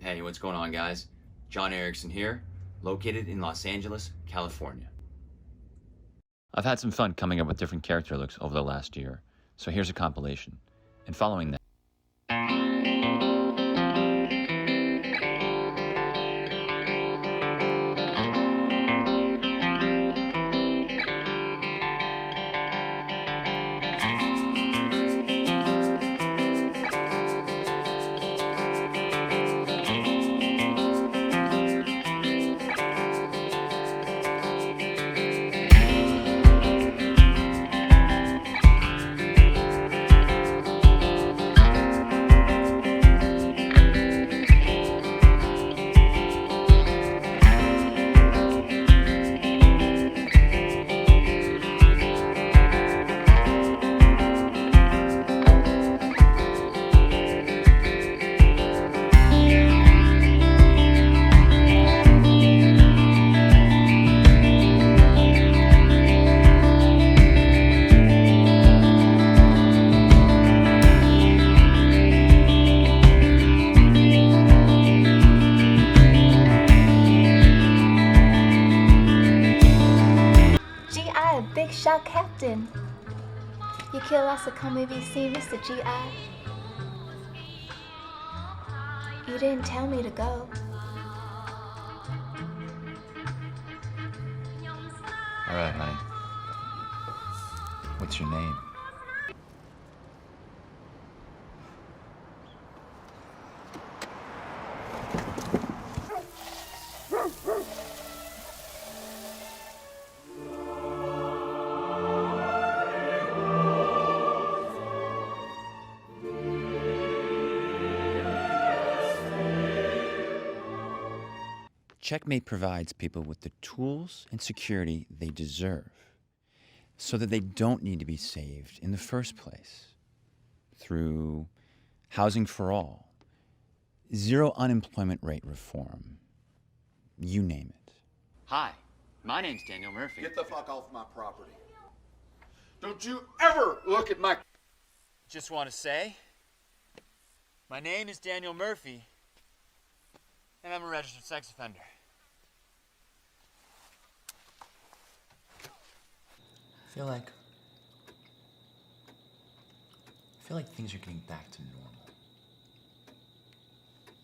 Hey, what's going on, guys? John Erickson here, located in Los Angeles, California. I've had some fun coming up with different character looks over the last year, so here's a compilation. And following that, G.I. Big Shot Captain. You curious come maybe see Mr. G.I.? You didn't tell me to go. all right, honey. What's your name? Checkmate provides people with the tools and security they deserve so that they don't need to be saved in the first place through housing for all, zero unemployment rate reform, you name it. Hi, my name's Daniel Murphy. Get the fuck off my property. Don't you ever look at my... Just want to say, my name is Daniel Murphy, and I'm a registered sex offender. I feel like things are getting back to normal.